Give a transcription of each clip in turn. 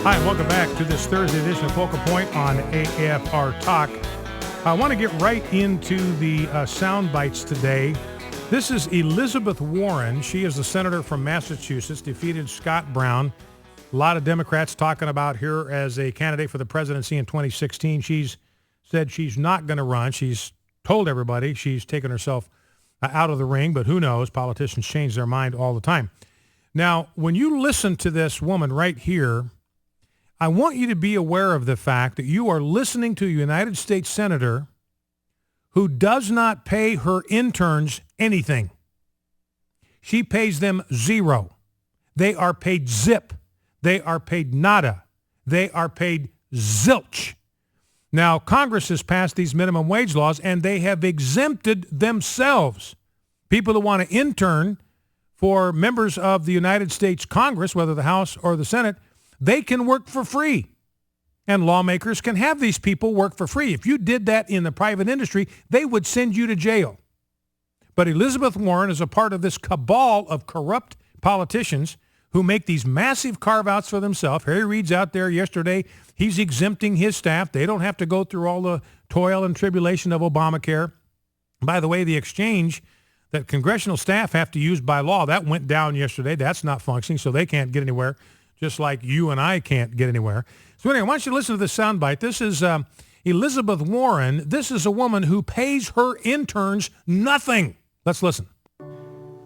Hi, and welcome back to this Thursday edition of Focal Point on AFR Talk. I want to get right into the sound bites today. This is Elizabeth Warren. She is the senator from Massachusetts, defeated Scott Brown. A lot of Democrats talking about her as a candidate for the presidency in 2016. She's said she's not going to run. She's told everybody she's taken herself out of the ring, but who knows? Politicians change their mind all the time. Now, when you listen to this woman right here, I want you to be aware of the fact that you are listening to a United States senator who does not pay her interns anything. She pays them zero. They are paid zip. They are paid nada. They are paid zilch. Now, Congress has passed these minimum wage laws, and they have exempted themselves. People who want to intern for members of the United States Congress, whether the House or the Senate, they can work for free. And lawmakers can have these people work for free. If you did that in the private industry, they would send you to jail. But Elizabeth Warren is a part of this cabal of corrupt politicians who make these massive carve-outs for themselves. Harry Reid's out there yesterday. He's exempting his staff. They don't have to go through all the toil and tribulation of Obamacare. By the way, the exchange that congressional staff have to use by law, that went down yesterday. That's not functioning, so they can't get anywhere, just like you and I can't get anywhere. So anyway, I want you to listen to this soundbite. This is Elizabeth Warren. This is a woman who pays her interns nothing. Let's listen.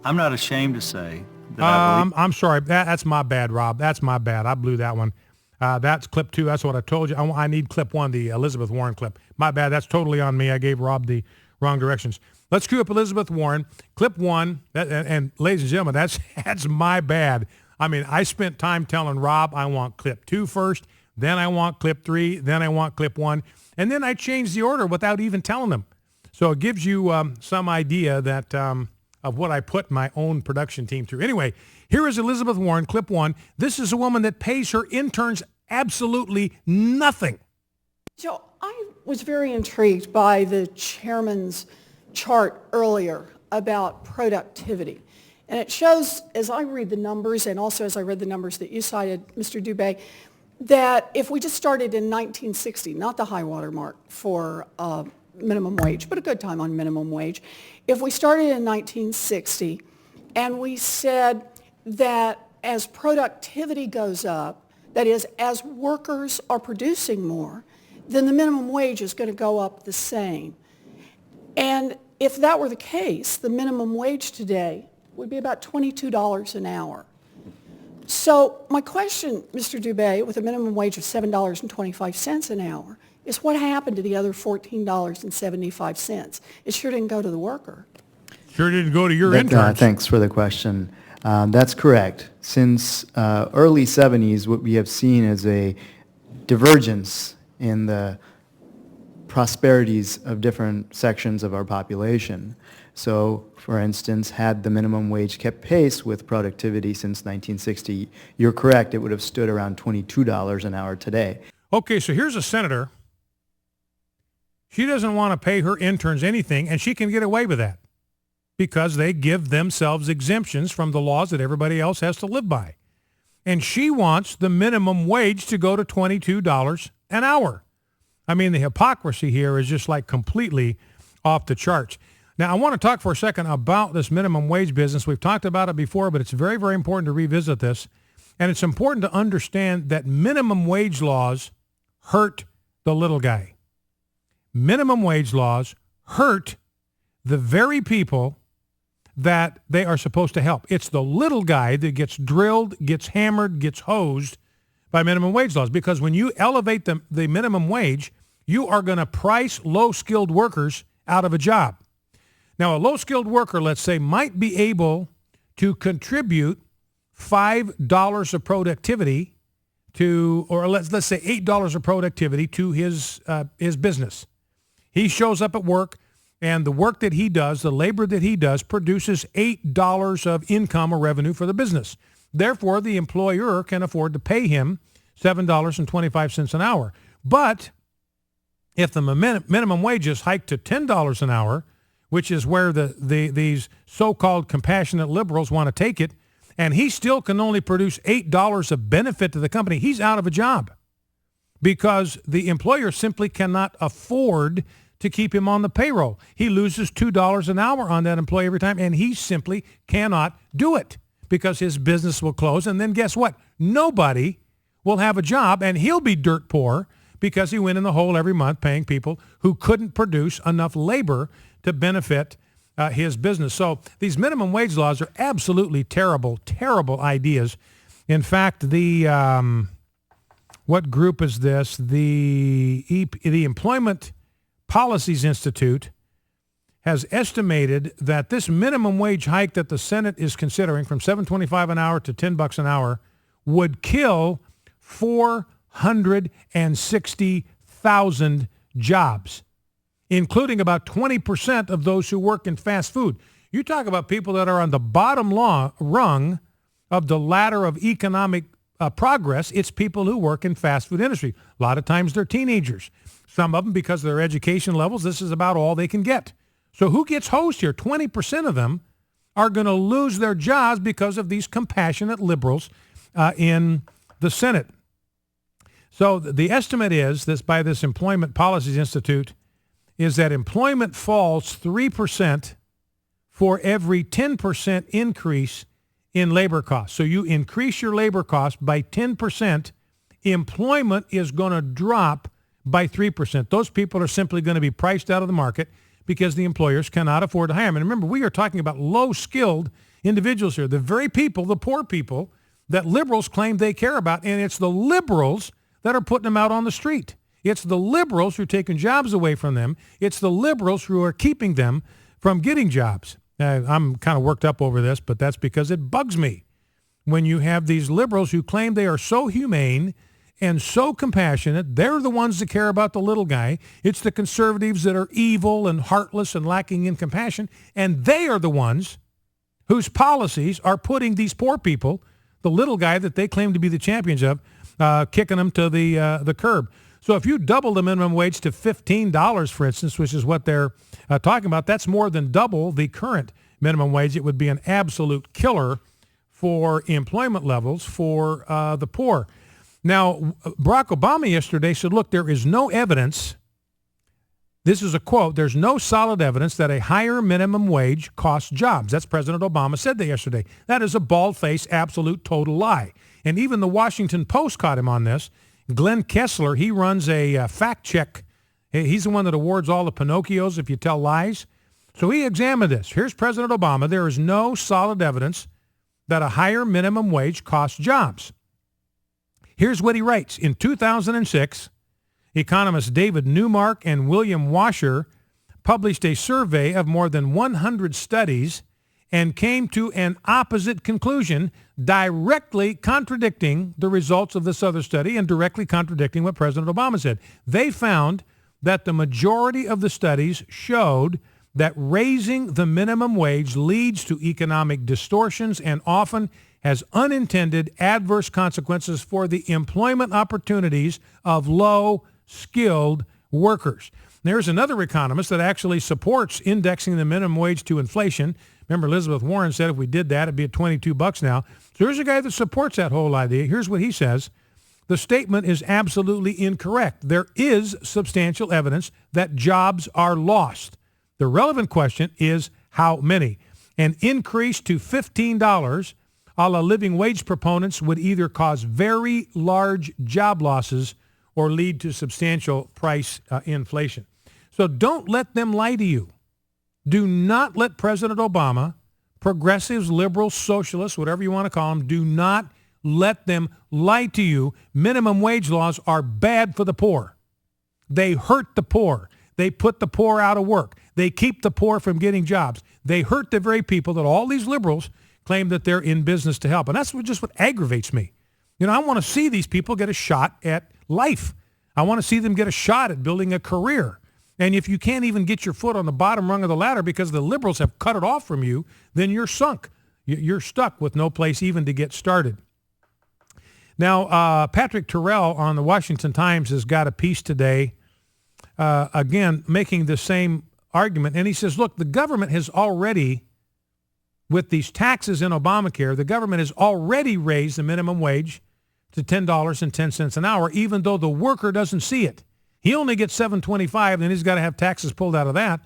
I'm not ashamed to say that I believe... I'm sorry. That's my bad, Rob. That's my bad. I blew that one. That's clip 2. That's what I told you. I need clip 1, the Elizabeth Warren clip. My bad. That's totally on me. I gave Rob the wrong directions. Let's cue up Elizabeth Warren. Clip 1, and ladies and gentlemen, that's my bad. I mean, I spent time telling Rob I want clip 2 first, then I want clip 3, then I want clip 1, and then I changed the order without even telling them. So it gives you some idea that of what I put my own production team through. Anyway, here is Elizabeth Warren, clip 1. This is a woman that pays her interns absolutely nothing. Joe, I was very intrigued by the chairman's chart earlier about productivity. And it shows, as I read the numbers, and also as I read the numbers that you cited, Mr. Dubé, that if we just started in 1960, not the high water mark for minimum wage, but a good time on minimum wage, if we started in 1960 and we said that as productivity goes up, that is, as workers are producing more, then the minimum wage is going to go up the same. And if that were the case, the minimum wage today would be about $22 an hour. So my question, Mr. Dubé, with a minimum wage of $7.25 an hour, is what happened to the other $14.75? It sure didn't go to the worker. Sure didn't go to your interns. Thanks for the question. That's correct. Since early 70s, what we have seen is a divergence in the prosperities of different sections of our population. So, for instance, had the minimum wage kept pace with productivity since 1960, you're correct, it would have stood around $22 an hour today. Okay, so here's a senator. She doesn't want to pay her interns anything, and she can get away with that because they give themselves exemptions from the laws that everybody else has to live by. And she wants the minimum wage to go to $22 an hour. I mean, the hypocrisy here is just like completely off the charts. Now, I want to talk for a second about this minimum wage business. We've talked about it before, but it's very, very important to revisit this. And it's important to understand that minimum wage laws hurt the little guy. Minimum wage laws hurt the very people that they are supposed to help. It's the little guy that gets drilled, gets hammered, gets hosed by minimum wage laws. Because when you elevate the minimum wage, you are going to price low-skilled workers out of a job. Now, a low-skilled worker, let's say, might be able to contribute $5 of productivity to, or let's say $8 of productivity to his business. He shows up at work, and the work that he does, the labor that he does, produces $8 of income or revenue for the business. Therefore, the employer can afford to pay him $7.25 an hour. But if the minimum wage is hiked to $10 an hour, which is where these so-called compassionate liberals want to take it, and he still can only produce $8 of benefit to the company, he's out of a job because the employer simply cannot afford to keep him on the payroll. He loses $2 an hour on that employee every time, and he simply cannot do it because his business will close. And then guess what? Nobody will have a job, and he'll be dirt poor because he went in the hole every month paying people who couldn't produce enough labor to benefit his business. So these minimum wage laws are absolutely terrible, terrible ideas. In fact, what group is this? The Employment Policies Institute has estimated that this minimum wage hike that the Senate is considering from $7.25 an hour to $10 an hour would kill 460,000 jobs, including about 20% of those who work in fast food. You talk about people that are on the bottom rung of the ladder of economic progress. It's people who work in fast food industry. A lot of times they're teenagers. Some of them, because of their education levels, this is about all they can get. So who gets hosed here? 20% of them are going to lose their jobs because of these compassionate liberals in the Senate. So the estimate is, this by this Employment Policies Institute, is that employment falls 3% for every 10% increase in labor costs. So you increase your labor costs by 10%, employment is going to drop by 3%. Those people are simply going to be priced out of the market because the employers cannot afford to hire them. And remember, we are talking about low-skilled individuals here, the very people, the poor people, that liberals claim they care about, and it's the liberals that are putting them out on the street. It's the liberals who are taking jobs away from them. It's the liberals who are keeping them from getting jobs. I'm kind of worked up over this, but that's because it bugs me when you have these liberals who claim they are so humane and so compassionate. They're the ones that care about the little guy. It's the conservatives that are evil and heartless and lacking in compassion, and they are the ones whose policies are putting these poor people, the little guy that they claim to be the champions of, kicking them to the curb. So if you double the minimum wage to $15, for instance, which is what they're talking about, that's more than double the current minimum wage. It would be an absolute killer for employment levels for the poor. Now, Barack Obama yesterday said, look, there is no evidence, this is a quote, there's no solid evidence that a higher minimum wage costs jobs. That's President Obama said that yesterday. That is a bald-faced, absolute, total lie. And even the Washington Post caught him on this. Glenn Kessler, he runs a fact check. He's the one that awards all the Pinocchios if you tell lies. So he examined this. Here's President Obama. There is no solid evidence that a higher minimum wage costs jobs. Here's what he writes. In 2006, economists David Newmark and William Washer published a survey of more than 100 studies and came to an opposite conclusion, directly contradicting the results of this other study and directly contradicting what President Obama said. They found that the majority of the studies showed that raising the minimum wage leads to economic distortions and often has unintended adverse consequences for the employment opportunities of low-skilled workers. There's another economist that actually supports indexing the minimum wage to inflation. Remember, Elizabeth Warren said if we did that, it'd be at $22 now. So here's a guy that supports that whole idea. Here's what he says. The statement is absolutely incorrect. There is substantial evidence that jobs are lost. The relevant question is how many. An increase to $15 a la living wage proponents would either cause very large job losses or lead to substantial price inflation. So don't let them lie to you. Do not let President Obama, progressives, liberals, socialists, whatever you want to call them, do not let them lie to you. Minimum wage laws are bad for the poor. They hurt the poor. They put the poor out of work. They keep the poor from getting jobs. They hurt the very people that all these liberals claim that they're in business to help. And that's just what aggravates me. You know, I want to see these people get a shot at life. I want to see them get a shot at building a career. And if you can't even get your foot on the bottom rung of the ladder because the liberals have cut it off from you, then you're sunk. You're stuck with no place even to get started. Now, Patrick Terrell on the Washington Times has got a piece today, again, making the same argument. And he says, look, the government has already with these taxes in Obamacare, the government has already raised the minimum wage to $10.10 an hour, even though the worker doesn't see it. He only gets $7.25, then he's got to have taxes pulled out of that.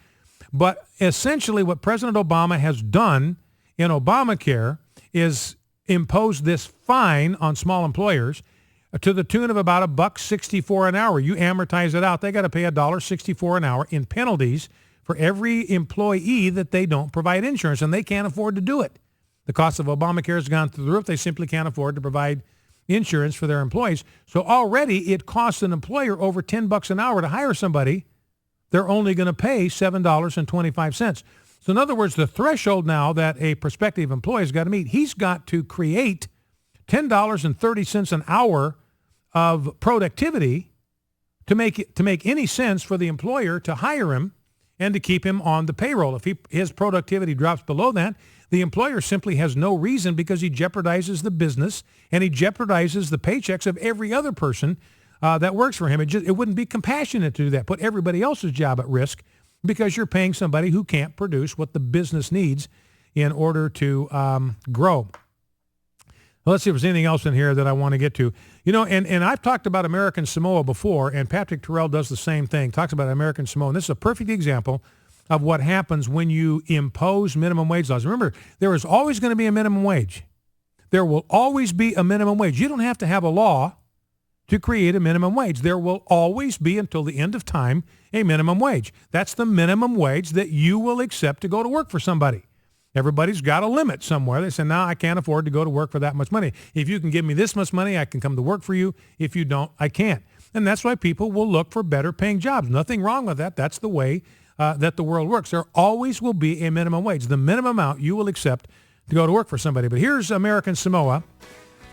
But essentially what President Obama has done in Obamacare is impose this fine on small employers to the tune of about $1.64 an hour. You amortize it out, they got to pay $1.64 an hour in penalties for every employee that they don't provide insurance, and they can't afford to do it. The cost of Obamacare has gone through the roof. They simply can't afford to provide insurance for their employees. So already it costs an employer over $10 an hour to hire somebody. They're only going to pay $7.25. So in other words, the threshold now that a prospective employee has got to meet, he's got to create $10.30 an hour of productivity to make any sense for the employer to hire him and to keep him on the payroll. If his productivity drops below that, the employer simply has no reason, because he jeopardizes the business and he jeopardizes the paychecks of every other person that works for him. It wouldn't be compassionate to do that, put everybody else's job at risk, because you're paying somebody who can't produce what the business needs in order to grow. Well, let's see if there's anything else in here that I want to get to. You know, and I've talked about American Samoa before, and Patrick Terrell does the same thing, talks about American Samoa. And this is a perfect example of what happens when you impose minimum wage laws. Remember, there is always going to be a minimum wage. There will always be a minimum wage. You don't have to have a law to create a minimum wage. There will always be, until the end of time, a minimum wage. That's the minimum wage that you will accept to go to work for somebody. Everybody's got a limit somewhere. They say, no, I can't afford to go to work for that much money. If you can give me this much money, I can come to work for you. If you don't, I can't. And that's why people will look for better paying jobs. Nothing wrong with that. That's the way that the world works. There always will be a minimum wage, the minimum amount you will accept to go to work for somebody. But here's American Samoa.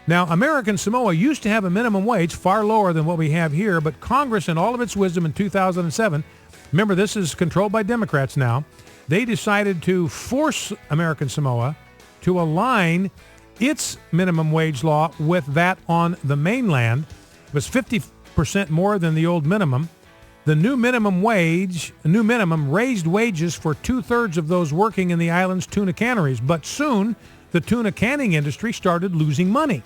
Now, American Samoa used to have a minimum wage far lower than what we have here, but Congress, in all of its wisdom in 2007, remember this is controlled by Democrats now, they decided to force American Samoa to align its minimum wage law with that on the mainland. It was 50% more than the old minimum. The new minimum raised wages for 2/3 of those working in the island's tuna canneries, but soon the tuna canning industry started losing money.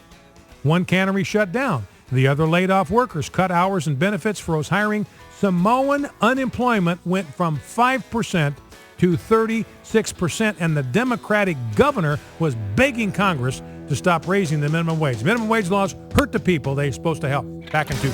One cannery shut down. The other laid off workers, cut hours and benefits for those hiring. Samoan unemployment went from 5% to 36%, and the Democratic governor was begging Congress to stop raising the minimum wage. Minimum wage laws hurt the people they're supposed to help. Back in 2.